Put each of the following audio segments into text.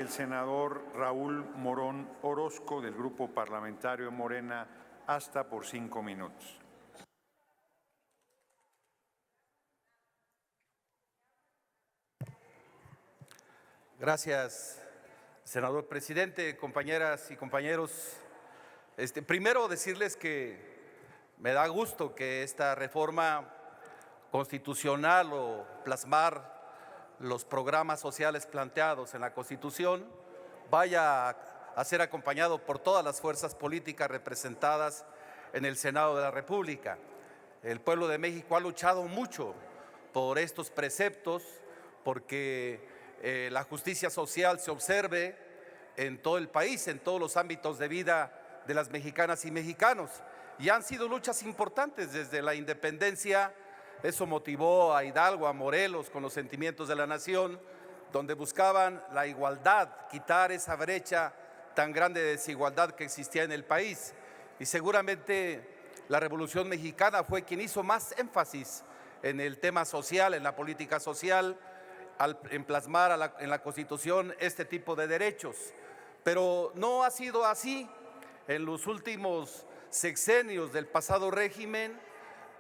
El senador Raúl Morón Orozco, del Grupo Parlamentario Morena, hasta por 5 minutos. Gracias, senador presidente, compañeras y compañeros. Primero decirles que me da gusto que esta reforma constitucional o plasmar los programas sociales planteados en la Constitución vaya a ser acompañado por todas las fuerzas políticas representadas en el Senado de la República. El pueblo de México ha luchado mucho por estos preceptos, porque la justicia social se observe en todo el país, en todos los ámbitos de vida de las mexicanas y mexicanos. Y han sido luchas importantes desde la independencia. Eso motivó a Hidalgo, a Morelos, con los sentimientos de la nación, donde buscaban la igualdad, quitar esa brecha tan grande de desigualdad que existía en el país. Y seguramente la Revolución Mexicana fue quien hizo más énfasis en el tema social, en la política social, en plasmar en la Constitución este tipo de derechos. Pero no ha sido así. En los últimos sexenios del pasado régimen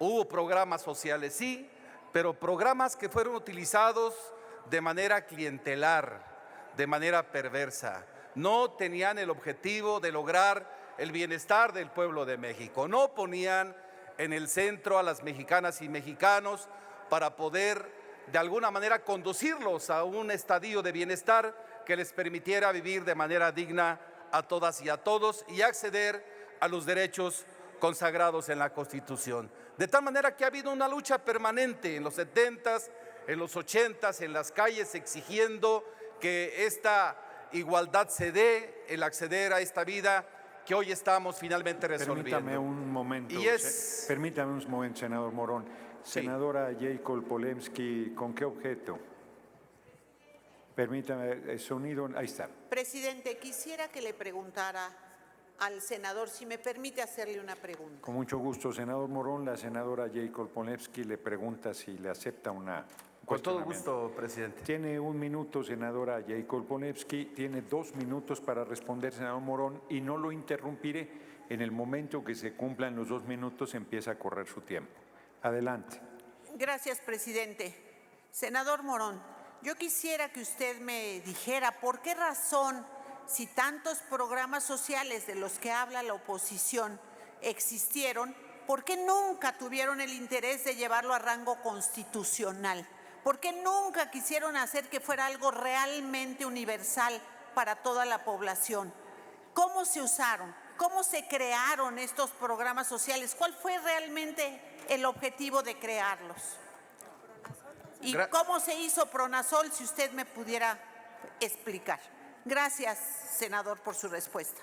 hubo programas sociales, sí, pero programas que fueron utilizados de manera clientelar, de manera perversa. No tenían el objetivo de lograr el bienestar del pueblo de México. No ponían en el centro a las mexicanas y mexicanos para poder de alguna manera conducirlos a un estadio de bienestar que les permitiera vivir de manera digna a todas y a todos y acceder a los derechos consagrados en la Constitución. De tal manera que ha habido una lucha permanente en los 70s, en los 80s, en las calles, exigiendo que esta igualdad se dé, el acceder a esta vida que hoy estamos finalmente resolviendo. Permítame un momento, permítame un momento, senador Morón. Sí. Senadora Jacob Polemski, ¿con qué objeto? Permítame, el sonido, ahí está. Presidente, quisiera que le preguntara al senador, si me permite hacerle una pregunta. Con mucho gusto, senador Morón. La senadora Jacob Polemski le pregunta si le acepta una. Con todo gusto, presidente. Tiene 1 minuto, senadora Jacob Polemski. Tiene 2 minutos para responder, senador Morón, y no lo interrumpiré. En el momento que se cumplan los 2 minutos, empieza a correr su tiempo. Adelante. Gracias, presidente. Senador Morón, yo quisiera que usted me dijera por qué razón, si tantos programas sociales de los que habla la oposición existieron, ¿por qué nunca tuvieron el interés de llevarlo a rango constitucional? ¿Por qué nunca quisieron hacer que fuera algo realmente universal para toda la población? ¿Cómo se usaron? ¿Cómo se crearon estos programas sociales? ¿Cuál fue realmente el objetivo de crearlos? ¿Y cómo se hizo Pronasol, si usted me pudiera explicar? Gracias, senador, por su respuesta.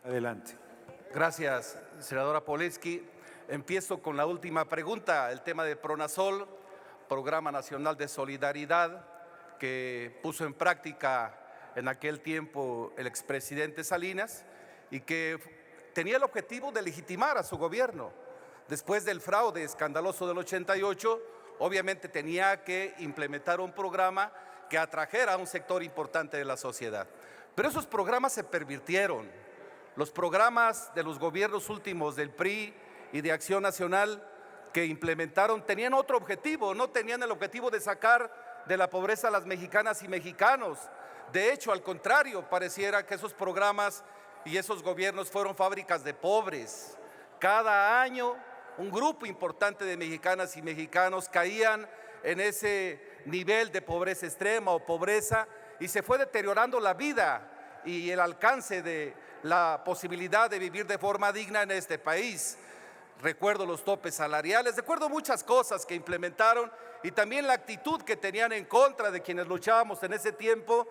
Adelante. Gracias, senadora Polemski. Empiezo con la última pregunta, el tema de Pronasol, Programa Nacional de Solidaridad, que puso en práctica en aquel tiempo el expresidente Salinas y que tenía el objetivo de legitimar a su gobierno. Después del fraude escandaloso del 88, obviamente tenía que implementar un programa que atrajera a un sector importante de la sociedad. Pero esos programas se pervirtieron. Los programas de los gobiernos últimos del PRI y de Acción Nacional que implementaron tenían otro objetivo, no tenían el objetivo de sacar de la pobreza a las mexicanas y mexicanos. De hecho, al contrario, pareciera que esos programas y esos gobiernos fueron fábricas de pobres. Cada año un grupo importante de mexicanas y mexicanos caían en ese nivel de pobreza extrema o pobreza y se fue deteriorando la vida y el alcance de la posibilidad de vivir de forma digna en este país. Recuerdo los topes salariales, recuerdo muchas cosas que implementaron y también la actitud que tenían en contra de quienes luchábamos en ese tiempo,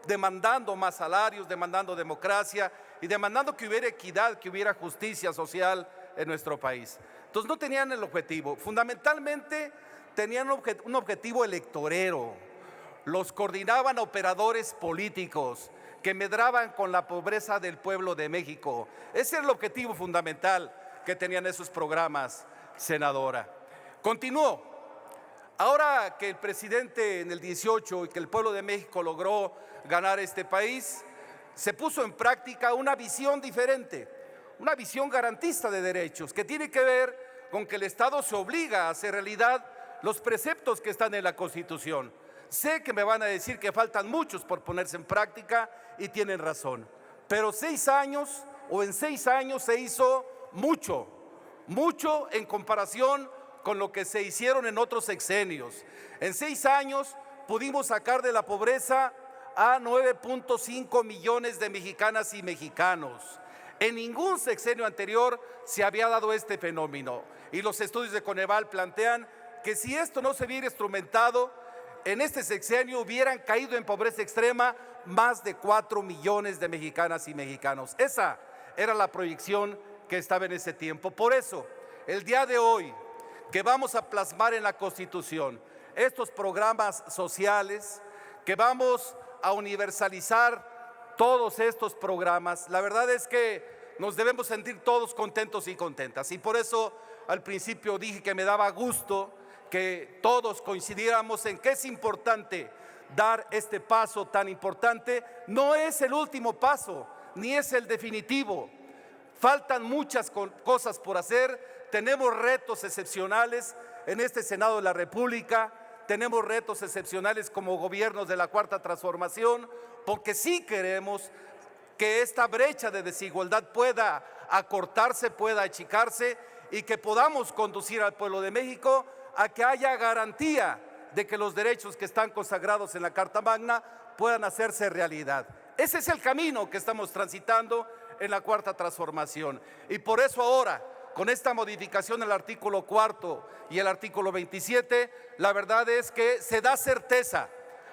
demandando más salarios, demandando democracia y demandando que hubiera equidad, que hubiera justicia social en nuestro país. Entonces no tenían el objetivo, fundamentalmente tenían un objetivo electorero, los coordinaban operadores políticos que medraban con la pobreza del pueblo de México. Ese era el objetivo fundamental que tenían esos programas, senadora. Continuó. Ahora que el presidente en el 18 y que el pueblo de México logró ganar este país, se puso en práctica una visión diferente, una visión garantista de derechos, que tiene que ver con que el Estado se obliga a hacer realidad los preceptos que están en la Constitución. Sé que me van a decir que faltan muchos por ponerse en práctica y tienen razón, pero en 6 años se hizo mucho en comparación con lo que se hicieron en otros sexenios. En 6 años pudimos sacar de la pobreza a 9.5 millones de mexicanas y mexicanos. En ningún sexenio anterior se había dado este fenómeno. Y los estudios de Coneval plantean que si esto no se hubiera instrumentado, en este sexenio hubieran caído en pobreza extrema más de 4 millones de mexicanas y mexicanos. Esa era la proyección que estaba en ese tiempo. Por eso, el día de hoy, que vamos a plasmar en la Constitución estos programas sociales, que vamos a universalizar todos estos programas, la verdad es que nos debemos sentir todos contentos y contentas. Y por eso al principio dije que me daba gusto que todos coincidiéramos en que es importante dar este paso tan importante. No es el último paso, ni es el definitivo. Faltan muchas cosas por hacer. Tenemos retos excepcionales en este Senado de la República, tenemos retos excepcionales como gobiernos de la Cuarta Transformación, porque sí queremos que esta brecha de desigualdad pueda acortarse, pueda achicarse y que podamos conducir al pueblo de México a que haya garantía de que los derechos que están consagrados en la Carta Magna puedan hacerse realidad. Ese es el camino que estamos transitando en la Cuarta Transformación. Y por eso ahora, con esta modificación del artículo 4 y el artículo 27, la verdad es que se da certeza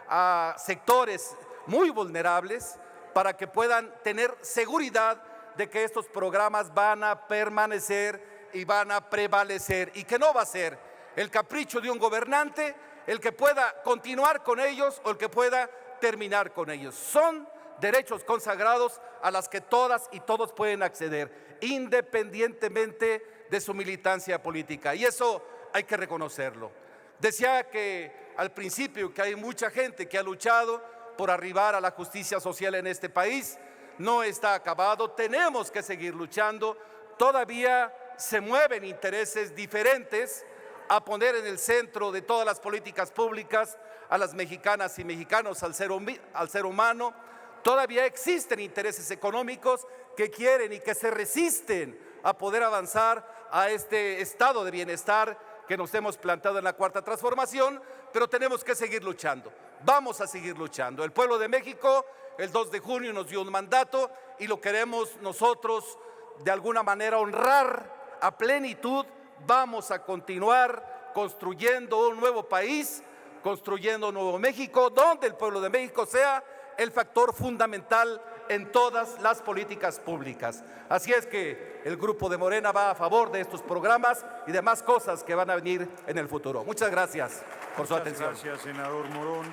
a sectores muy vulnerables para que puedan tener seguridad de que estos programas van a permanecer y van a prevalecer, y que no va a ser el capricho de un gobernante el que pueda continuar con ellos o el que pueda terminar con ellos. Son derechos consagrados a las que todas y todos pueden acceder, independientemente de su militancia política, y eso hay que reconocerlo. Decía que al principio que hay mucha gente que ha luchado por arribar a la justicia social en este país. No está acabado, tenemos que seguir luchando. Todavía se mueven intereses diferentes a poner en el centro de todas las políticas públicas a las mexicanas y mexicanos, al ser humano. Todavía existen intereses económicos que quieren y que se resisten a poder avanzar a este estado de bienestar que nos hemos planteado en la Cuarta Transformación, pero tenemos que seguir luchando. Vamos a seguir luchando. El pueblo de México el 2 de junio nos dio un mandato y lo queremos nosotros de alguna manera honrar a plenitud. Vamos a continuar construyendo un nuevo país, construyendo un nuevo México, donde el pueblo de México sea el factor fundamental en todas las políticas públicas. Así es que el grupo de Morena va a favor de estos programas y demás cosas que van a venir en el futuro. Muchas gracias por su atención. Muchas gracias, senador Morón.